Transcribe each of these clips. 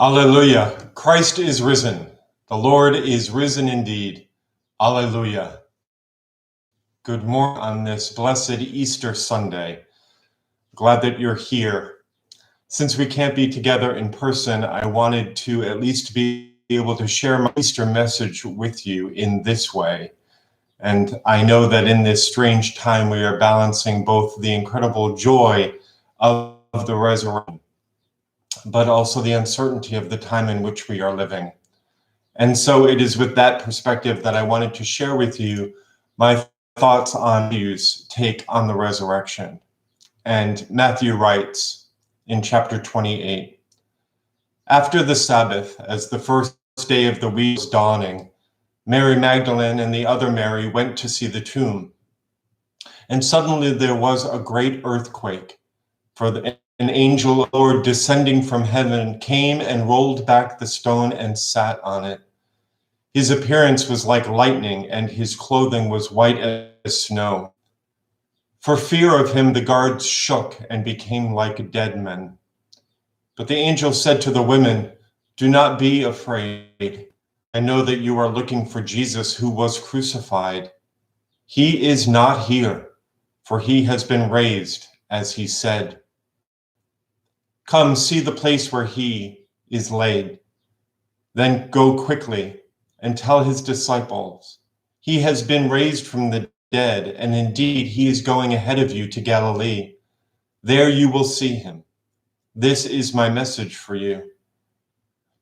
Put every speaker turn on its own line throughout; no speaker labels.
Alleluia. Christ is risen. The Lord is risen indeed. Alleluia. Good morning on this blessed Easter Sunday. Glad that you're here. Since we can't be together in person, I wanted to at least be able to share my Easter message with you in this way. And I know that in this strange time, we are balancing both the incredible joy of the resurrection, but also the uncertainty of the time in which we are living. And so it is with that perspective that I wanted to share with you my thoughts on Matthew's take on the resurrection. And Matthew writes in chapter 28, after the Sabbath, as the first day of the week was dawning, Mary Magdalene and the other Mary went to see the tomb. And suddenly there was a great earthquake, for an angel of the Lord descending from heaven came and rolled back the stone and sat on it. His appearance was like lightning, and his clothing was white as snow. For fear of him, the guards shook and became like dead men. But the angel said to the women, "Do not be afraid. I know that you are looking for Jesus who was crucified. He is not here, for he has been raised, as he said. Come, see the place where he is laid. Then go quickly and tell his disciples, he has been raised from the dead, and indeed he is going ahead of you to Galilee. There you will see him. This is my message for you."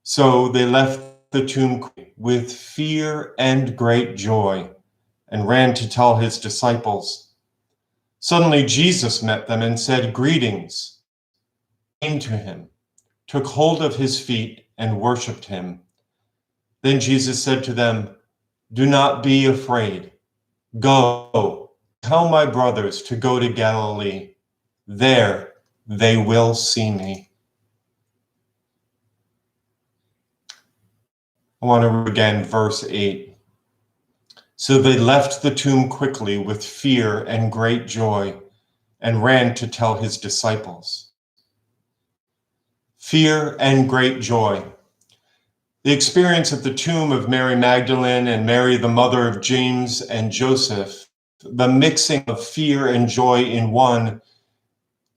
So they left the tomb with fear and great joy and ran to tell his disciples. Suddenly Jesus met them and said, "Greetings." Came to him, took hold of his feet, and worshipped him. Then Jesus said to them, "Do not be afraid. Go, tell my brothers to go to Galilee. There they will see me." I want to read again verse 8. So they left the tomb quickly with fear and great joy and ran to tell his disciples. Fear and great joy. The experience at the tomb of Mary Magdalene and Mary, the mother of James and Joseph, the mixing of fear and joy in one,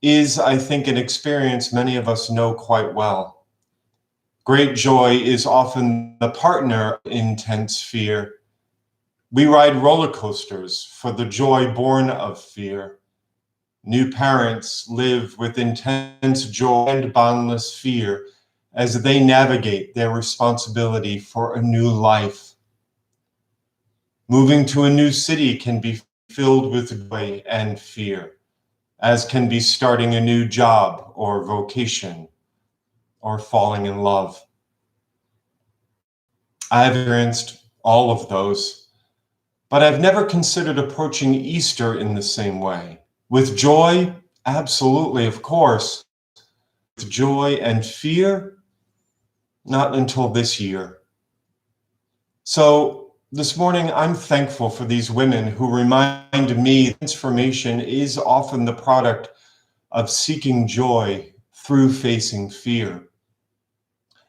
is, I think, an experience many of us know quite well. Great joy is often the partner of intense fear. We ride roller coasters for the joy born of fear. New parents live with intense joy and boundless fear as they navigate their responsibility for a new life. Moving to a new city can be filled with joy and fear, as can be starting a new job or vocation or falling in love. I've experienced all of those, but I've never considered approaching Easter in the same way. With joy, absolutely, of course. With joy and fear, not until this year. So this morning, I'm thankful for these women who remind me transformation is often the product of seeking joy through facing fear.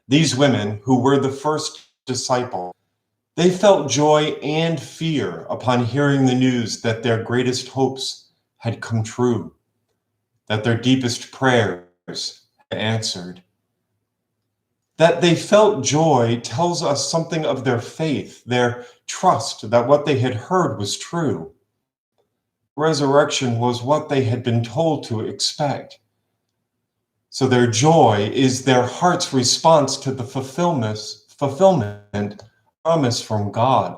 These women, who were the first disciples, they felt joy and fear upon hearing the news that their greatest hopes had come true, that their deepest prayers had answered. That they felt joy tells us something of their faith, their trust that what they had heard was true. Resurrection was what they had been told to expect. So their joy is their heart's response to the fulfillment promise from God.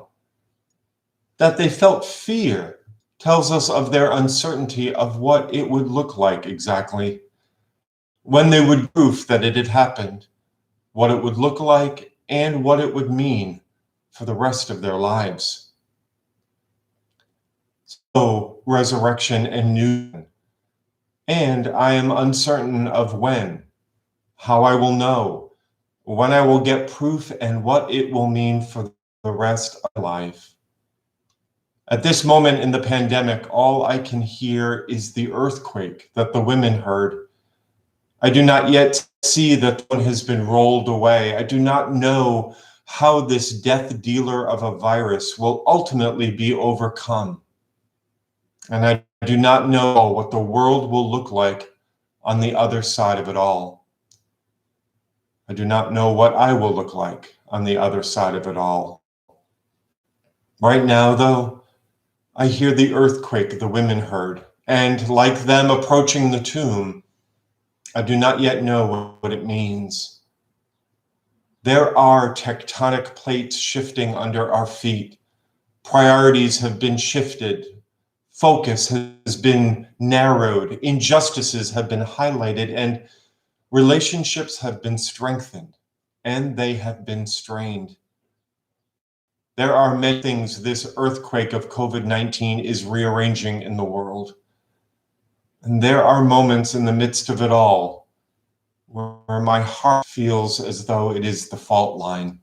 That they felt fear tells us of their uncertainty of what it would look like exactly, when they would prove that it had happened, what it would look like, and what it would mean for the rest of their lives. So, resurrection and new, and I am uncertain of when, how I will know, when I will get proof, and what it will mean for the rest of life. At this moment in the pandemic, all I can hear is the earthquake that the women heard. I do not yet see that one has been rolled away. I do not know how this death dealer of a virus will ultimately be overcome. And I do not know what the world will look like on the other side of it all. I do not know what I will look like on the other side of it all. Right now, though, I hear the earthquake the women heard, and like them approaching the tomb, I do not yet know what it means. There are tectonic plates shifting under our feet. Priorities have been shifted. Focus has been narrowed. Injustices have been highlighted, and relationships have been strengthened, and they have been strained. There are many things this earthquake of COVID-19 is rearranging in the world. And there are moments in the midst of it all where my heart feels as though it is the fault line.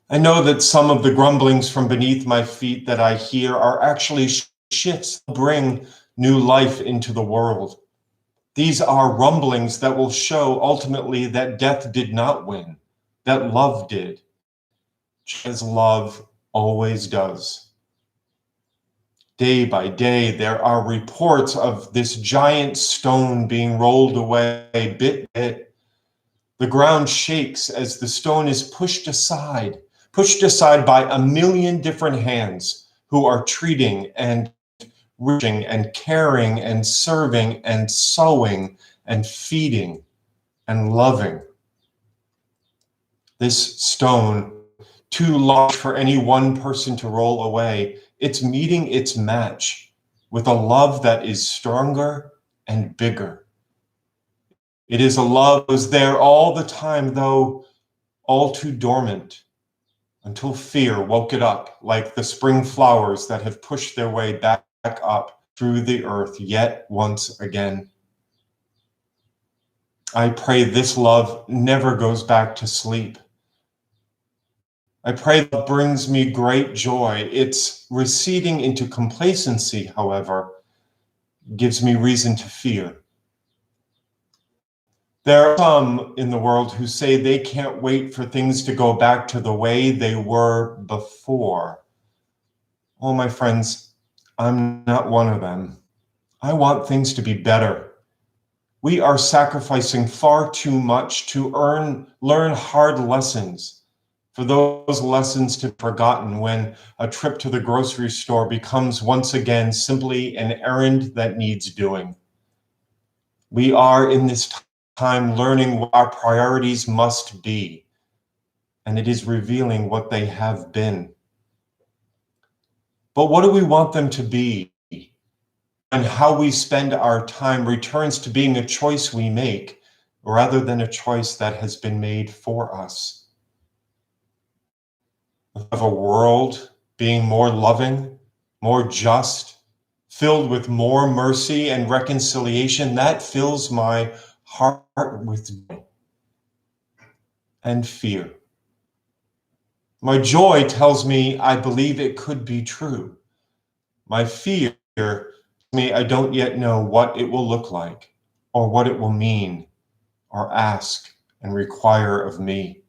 I know that some of the grumblings from beneath my feet that I hear are actually shifts that bring new life into the world. These are rumblings that will show ultimately that death did not win, that love did, as love always does. Day by day, there are reports of this giant stone being rolled away bit by bit. The ground shakes as the stone is pushed aside by a million different hands who are treating and reaching and caring and serving and sowing and feeding and loving. This stone, too large for any one person to roll away, it's meeting its match with a love that is stronger and bigger. It is a love that was there all the time, though all too dormant, until fear woke it up like the spring flowers that have pushed their way back up through the earth yet once again. I pray this love never goes back to sleep. I pray that brings me great joy. Its receding into complacency, however, gives me reason to fear. There are some in the world who say they can't wait for things to go back to the way they were before. Oh, my friends, I'm not one of them. I want things to be better. We are sacrificing far too much to learn hard lessons, for those lessons to be forgotten when a trip to the grocery store becomes once again simply an errand that needs doing. We are in this time learning what our priorities must be, and it is revealing what they have been. But what do we want them to be? And how we spend our time returns to being a choice we make rather than a choice that has been made for us. Of a world being more loving, more just, filled with more mercy and reconciliation, that fills my heart with joy and fear. My joy tells me I believe it could be true. My fear tells me I don't yet know what it will look like or what it will mean or ask and require of me.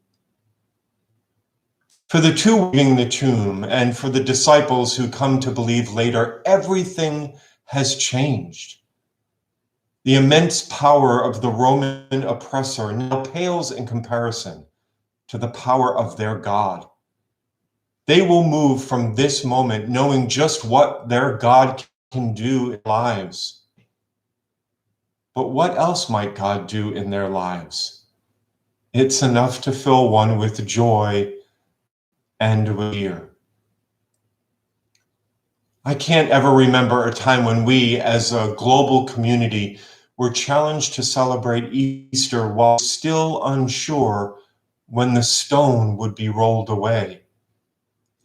For the two leaving the tomb and for the disciples who come to believe later, everything has changed. The immense power of the Roman oppressor now pales in comparison to the power of their God. They will move from this moment knowing just what their God can do in lives. But what else might God do in their lives? It's enough to fill one with joy and with fear. I can't ever remember a time when we, as a global community, were challenged to celebrate Easter while still unsure when the stone would be rolled away.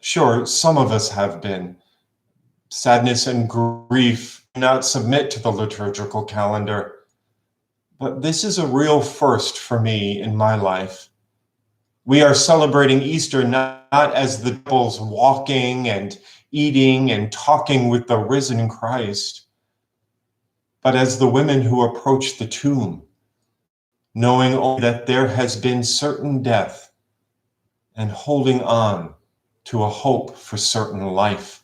Sure, some of us have been. Sadness and grief do not submit to the liturgical calendar. But this is a real first for me in my life. We are celebrating Easter not as the disciples walking and eating and talking with the risen Christ, but as the women who approach the tomb, knowing only that there has been certain death and holding on to a hope for certain life.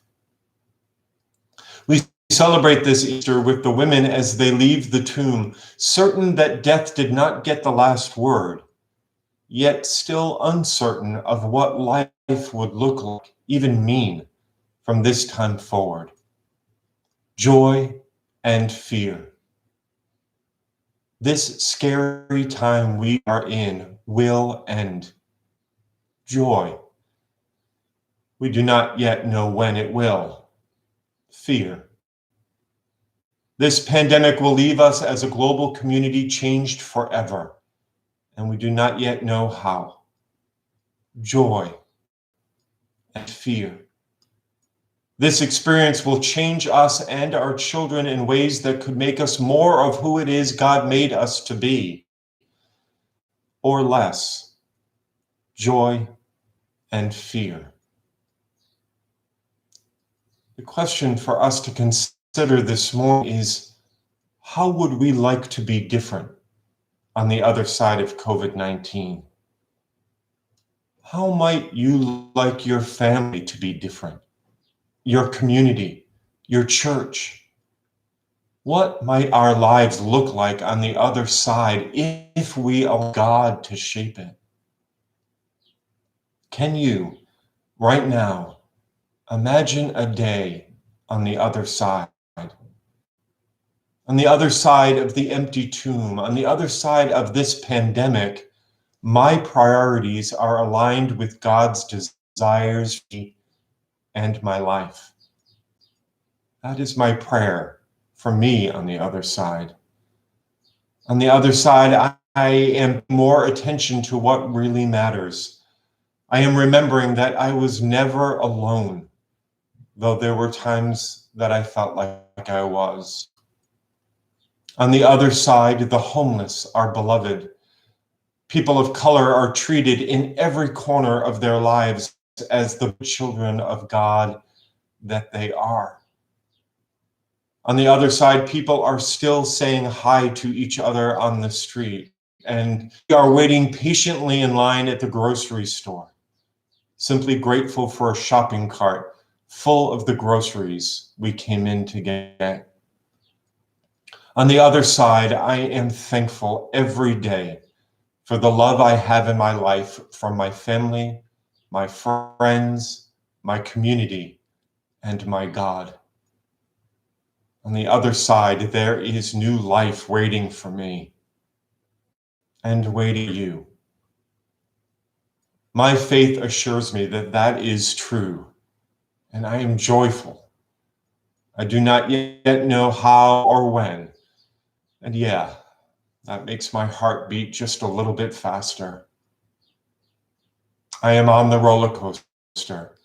We celebrate this Easter with the women as they leave the tomb, certain that death did not get the last word, yet still uncertain of what life would look like, even mean, from this time forward. Joy and fear. This scary time we are in will end. Joy. We do not yet know when it will. Fear. This pandemic will leave us as a global community changed forever, and we do not yet know how. Joy and fear. This experience will change us and our children in ways that could make us more of who it is God made us to be, or less. Joy and fear. The question for us to consider this morning is, how would we like to be different on the other side of COVID-19? How might you like your family to be different? Your community, your church? What might our lives look like on the other side if we allow God to shape it? Can you, right now, imagine a day on the other side? On the other side of the empty tomb, on the other side of this pandemic, my priorities are aligned with God's desires and my life. That is my prayer for me on the other side. On the other side, I am more attention to what really matters. I am remembering that I was never alone, though there were times that I felt like I was. On the other side, the homeless are beloved. People of color are treated in every corner of their lives as the children of God that they are. On the other side, people are still saying hi to each other on the street, and we are waiting patiently in line at the grocery store, simply grateful for a shopping cart full of the groceries we came in to get. On the other side, I am thankful every day for the love I have in my life from my family, my friends, my community, and my God. On the other side, there is new life waiting for me and waiting for you. My faith assures me that that is true, and I am joyful. I do not yet know how or when, and yeah, that makes my heart beat just a little bit faster. I am on the roller coaster.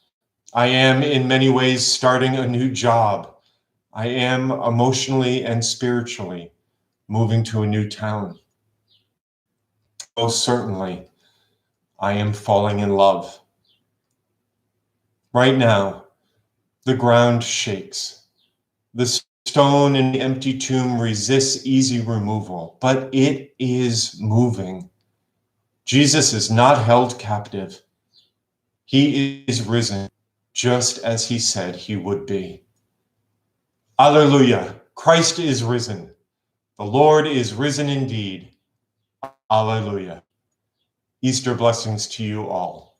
I am in many ways starting a new job. I am emotionally and spiritually moving to a new town. Most certainly, I am falling in love. Right now, the ground shakes. The stone in the empty tomb resists easy removal, but it is moving. Jesus is not held captive. He is risen, just as he said he would be. Alleluia! Christ is risen. The Lord is risen indeed. Alleluia. Easter blessings to you all.